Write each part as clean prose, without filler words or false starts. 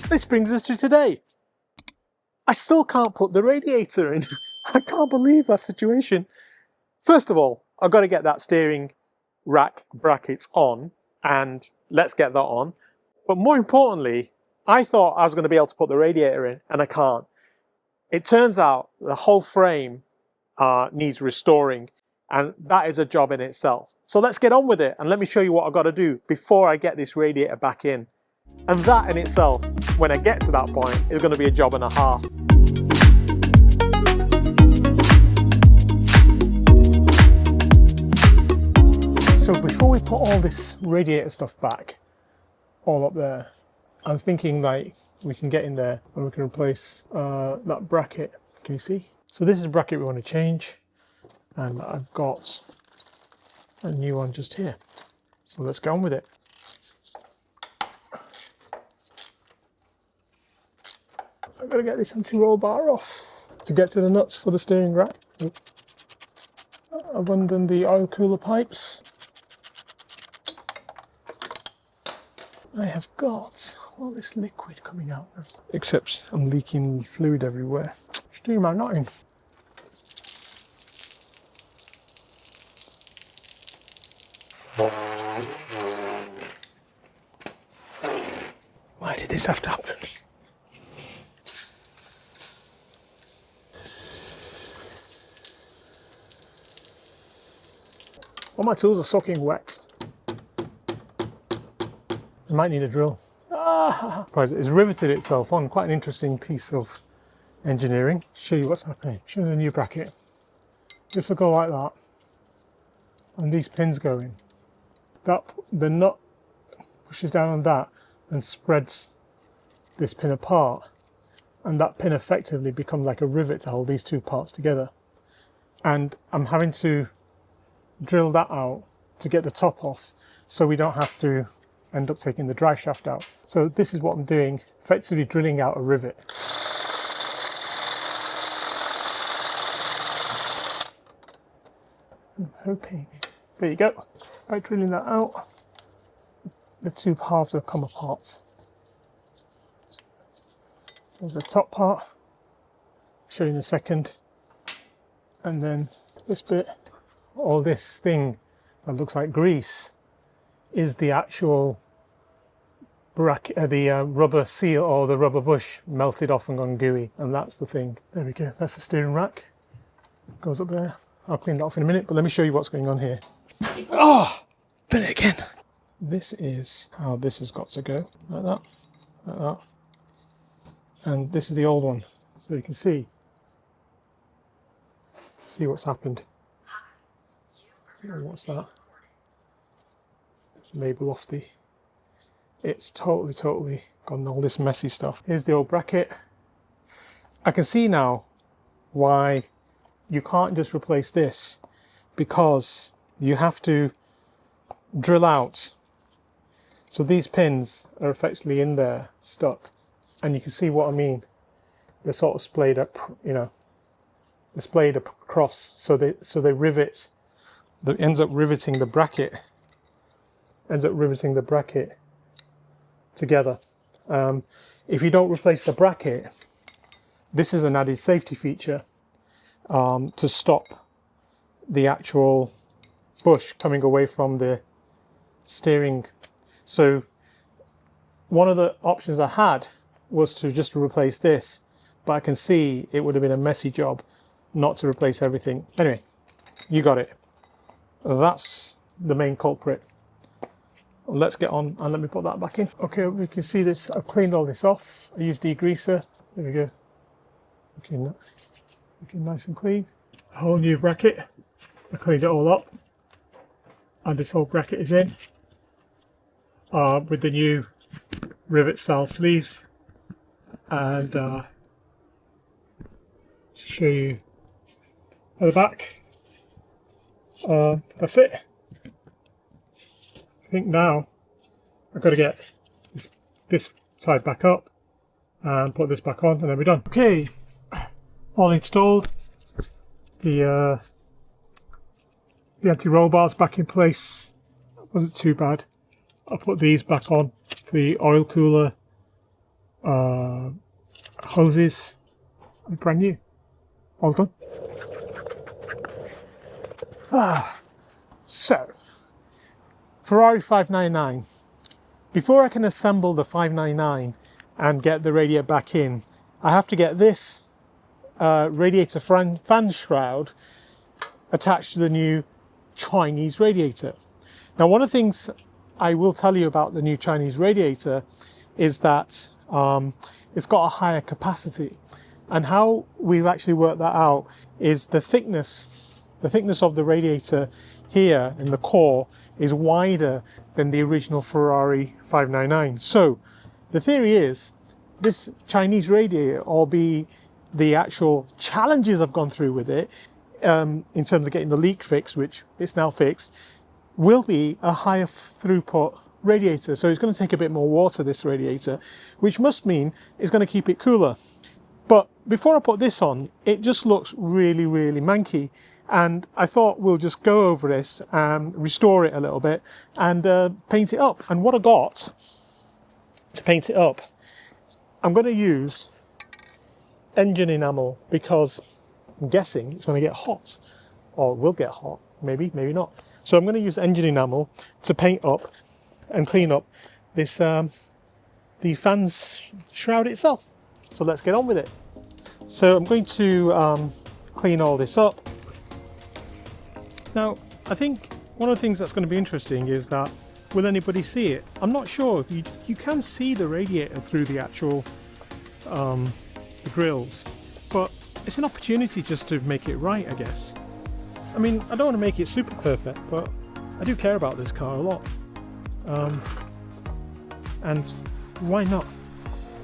this brings us to today. I still can't put the radiator in. I can't believe that situation. First of all, I've got to get that steering rack brackets on, and let's get that on. But more importantly, I thought I was going to be able to put the radiator in, and I can't. It turns out the whole frame needs restoring, and that is a job in itself. So let's get on with it, and let me show you what I've got to do before I get this radiator back in. And that in itself, when I get to that point, is going to be a job and a half. So before we put all this radiator stuff back, all up there, I was thinking like we can get in there and we can replace that bracket. Can you see? So this is a bracket we want to change, and I've got a new one just here. So let's get on with it. I've got to get this anti-roll bar off to get to the nuts for the steering rack. I've undone the oil cooler pipes. I have got all this liquid coming out, except I'm leaking fluid everywhere. Just doing my knotting. Why did this have to happen? All my tools are soaking wet. I might need a drill. It's riveted itself on. Quite an interesting piece of engineering. Show you what's happening. Show you the new bracket. This will go like that, and these pins go in. The nut pushes down on that and spreads this pin apart, and that pin effectively becomes like a rivet to hold these two parts together. And I'm having to drill that out to get the top off, so we don't have to end up taking the drive shaft out. So this is what I'm doing, effectively drilling out a rivet. I'm hoping, there you go. By drilling that out, the two halves will come apart. There's the top part, I'll show you in a second, and then this bit, all this thing that looks like grease is the actual bracket, the rubber seal or the rubber bush melted off and gone gooey, and that's the thing. There we go, that's the steering rack. Goes up there. I'll clean that off in a minute, but let me show you what's going on here. Oh, did it again. This is how this has got to go, like that, like that. And this is the old one, so you can see what's happened. Oh, what's that? Label off the, it's totally gone all this messy stuff. Here's the old bracket. I can see now why you can't just replace this, because you have to drill out. So these pins are effectively in there stuck, and you can see what I mean. They're sort of splayed up, you know, they're splayed up across, so they rivet. That ends up riveting the bracket. Together. If you don't replace the bracket, this is an added safety feature to stop the actual bush coming away from the steering. So one of the options I had was to just replace this, but I can see it would have been a messy job not to replace everything. Anyway, you got it. That's the main culprit. Let's get on and let me put that back in. Okay, we can see this. I've cleaned all this off. I used degreaser. There we go. Looking nice and clean. A whole new bracket. I cleaned it all up, and this whole bracket is in with the new rivet style sleeves. And show you at the back. That's it. I think now I've got to get this side back up and put this back on, and then we're done. Okay, all installed. The anti-roll bars back in place. Wasn't too bad. I'll put these back on. The oil cooler hoses are brand new. All done. So, Ferrari 599. Before I can assemble the 599 and get the radiator back in, I have to get this radiator fan shroud attached to the new Chinese radiator. Now, one of the things I will tell you about the new Chinese radiator is that it's got a higher capacity, and how we've actually worked that out is the thickness of the radiator here in the core is wider than the original Ferrari 599. So the theory is this Chinese radiator, or be the actual challenges I've gone through with it in terms of getting the leak fixed, which it's now fixed, will be a higher throughput radiator. So it's going to take a bit more water, this radiator, which must mean it's going to keep it cooler. But before I put this on, it just looks really, really manky. And I thought we'll just go over this and restore it a little bit and paint it up. And what I got to paint it up, I'm going to use engine enamel, because I'm guessing it's going to get hot, or will get hot, maybe, maybe not. So I'm going to use engine enamel to paint up and clean up this the fan's shroud itself. So let's get on with it. So I'm going to clean all this up. Now, I think one of the things that's going to be interesting is that, will anybody see it? I'm not sure. You can see the radiator through the actual the grills, but it's an opportunity just to make it right, I guess. I mean, I don't want to make it super perfect, but I do care about this car a lot. And why not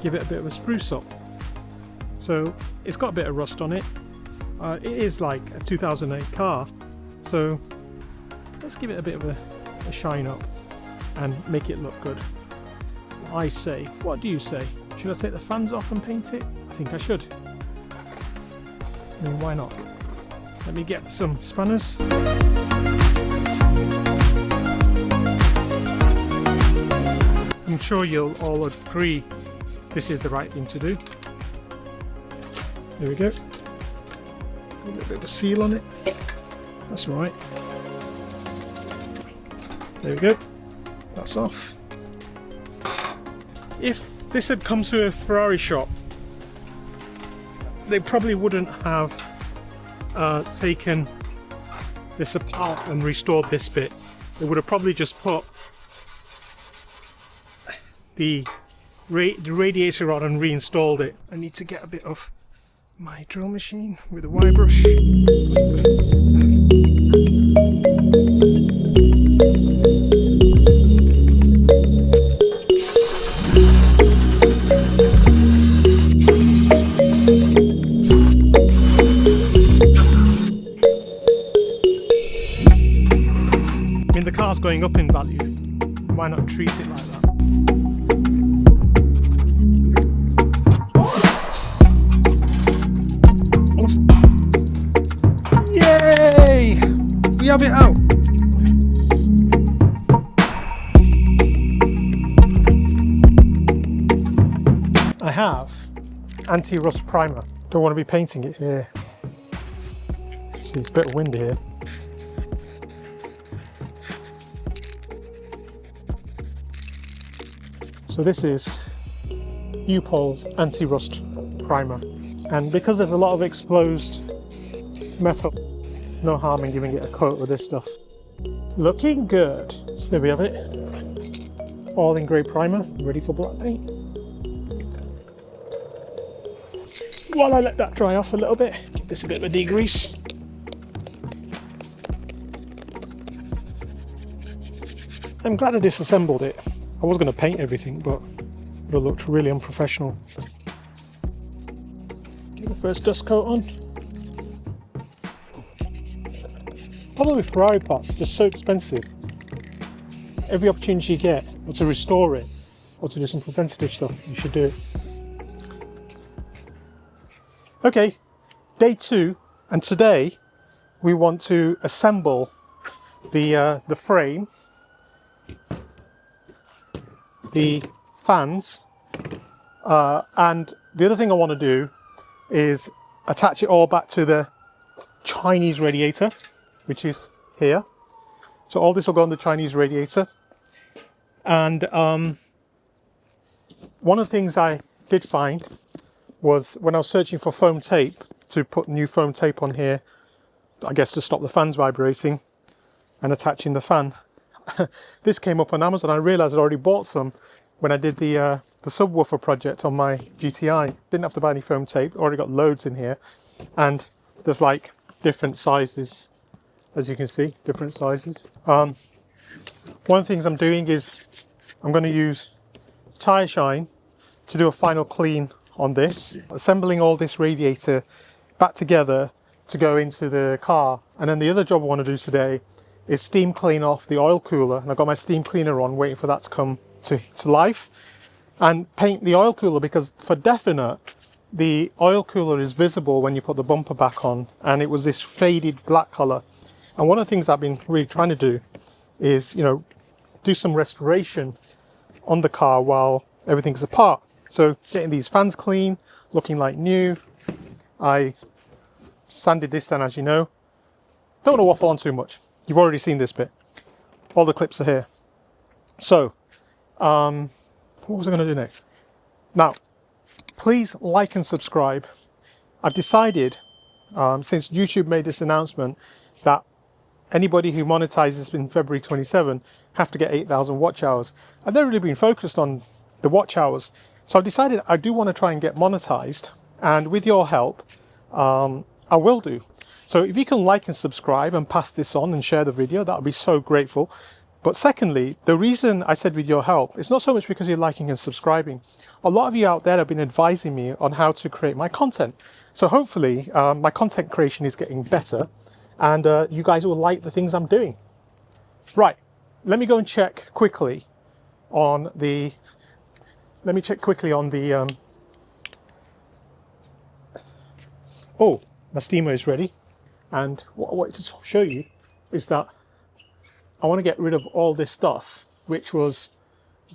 give it a bit of a spruce up? So it's got a bit of rust on it. It is like a 2008 car. So let's give it a bit of a shine up and make it look good. I say, what do you say? Should I take the fans off and paint it? I think I should. I mean, why not? Let me get some spanners. I'm sure you'll all agree this is the right thing to do. There we go. A little bit of a seal on it. That's right. There we go. That's off. If this had come to a Ferrari shop, they probably wouldn't have taken this apart and restored this bit. They would have probably just put the radiator on and reinstalled it. I need to get a bit of my drill machine with a wire brush. I mean, the car's going up in value. Why not treat it like that? Yay! We have it out. I have anti-rust primer. Don't want to be painting it here. See, it's a bit windy here. So this is U-Pol's anti-rust primer, and because there's a lot of exposed metal, no harm in giving it a coat with this stuff. Looking good. So there we have it. All in grey primer, ready for black paint. While I let that dry off a little bit, give this a bit of a degrease. I'm glad I disassembled it. I was going to paint everything, but it would have looked really unprofessional. Get the first dust coat on. Problem with Ferrari parts, they're so expensive. Every opportunity you get, or to restore it, or to do some preventative stuff, you should do it. Okay, day 2, and today we want to assemble the frame, the fans, And the other thing I want to do is attach it all back to the Chinese radiator, which is here. So all this will go on the Chinese radiator. And one of the things I did find was when I was searching for foam tape to put new foam tape on here, I guess to stop the fans vibrating and attaching the fan. This came up on Amazon. I realized I'd already bought some when I did the subwoofer project on my GTI. Didn't have to buy any foam tape, already got loads in here. And there's like different sizes, as you can see, different sizes. One of the things I'm doing is I'm going to use tire shine to do a final clean on this, assembling all this radiator back together to go into the car. And then the other job I want to do today is steam clean off the oil cooler. And I've got my steam cleaner on, waiting for that to come to life, and paint the oil cooler, because for definite the oil cooler is visible when you put the bumper back on, and it was this faded black color. And one of the things I've been really trying to do is, you know, do some restoration on the car while everything's apart. So getting these fans clean, looking like new. I sanded this down, as you know. Don't want to waffle on too much. You've already seen this bit. All the clips are here. So, what was I going to do next? Now, please like and subscribe. I've decided, since YouTube made this announcement, that anybody who monetizes in February 27 have to get 8,000 watch hours. I've never really been focused on the watch hours. So I've decided I do want to try and get monetized. And with your help, I will do. So if you can like and subscribe and pass this on and share the video, that would be so grateful. But secondly, the reason I said with your help, it's not so much because you're liking and subscribing. A lot of you out there have been advising me on how to create my content. So hopefully my content creation is getting better, and you guys will like the things I'm doing. Right, let me go and check quickly on the, oh, my steamer is ready. And what I wanted to show you is that I want to get rid of all this stuff which was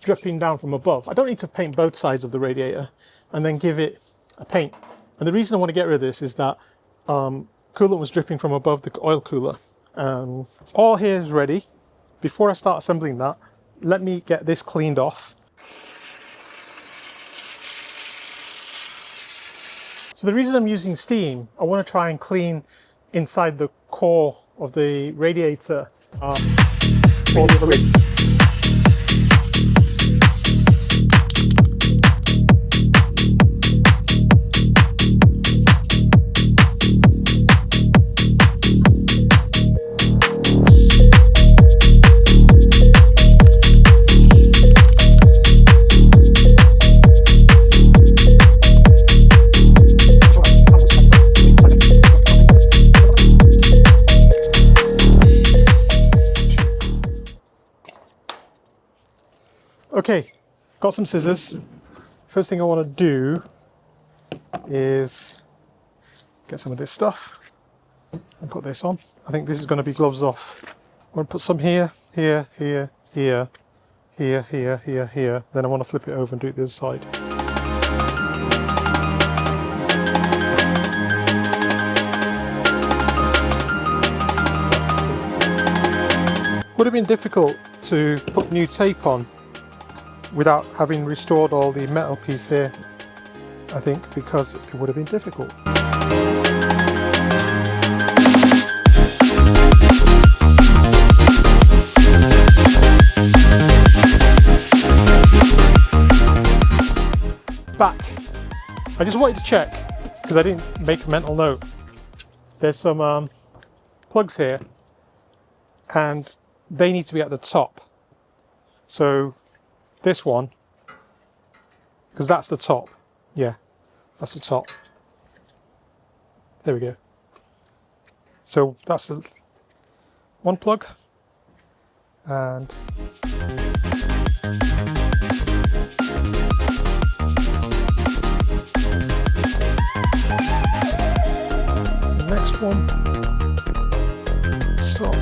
dripping down from above. I don't need to paint both sides of the radiator and then give it a paint. And the reason I want to get rid of this is that coolant was dripping from above the oil cooler. All here is ready. Before I start assembling that, let me get this cleaned off. So the reason I'm using steam, I want to try and clean inside the core of the radiator all the way. Okay, got some scissors. First thing I want to do is get some of this stuff and put this on. I think this is going to be gloves off. I'm going to put some here, here, here, here, here, here, here, here. Then I want to flip it over and do it the other side. Would have been difficult to put new tape on without having restored all the metal piece here, I think, because it would have been difficult. Back. I just wanted to check, because I didn't make a mental note. There's some plugs here, and they need to be at the top. So this one, because that's the top. Yeah, that's the top. There we go. So that's the one plug, and the next one. Stop.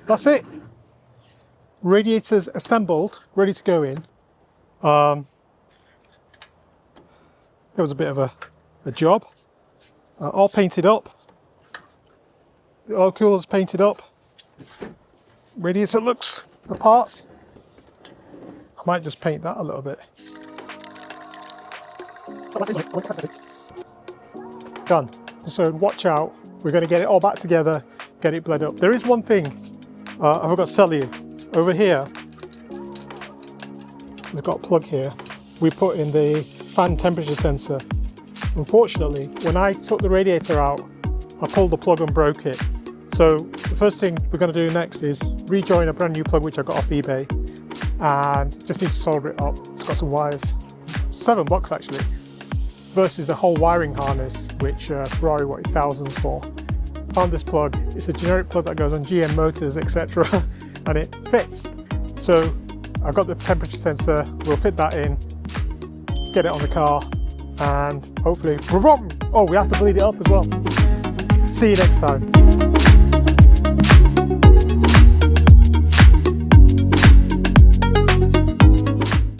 that's it. Radiator's assembled, ready to go in. There was a bit of a job. All painted up. The oil cooler's painted up. Radiator looks the parts. I might just paint that a little bit. Done. So watch out. We're going to get it all back together, get it bled up. There is one thing I forgot to tell you. Over here, it's got a plug here. We put in the fan temperature sensor. Unfortunately, when I took the radiator out, I pulled the plug and broke it. So the first thing we're going to do next is rejoin a brand new plug which I got off eBay, and just need to solder it up. It's got some wires, $7 actually, versus the whole wiring harness which Ferrari wanted thousands for. Found this plug. It's a generic plug that goes on GM motors, etc. and it fits. So I've got the temperature sensor, we'll fit that in, get it on the car, and hopefully, oh, we have to bleed it up as well. See you next time.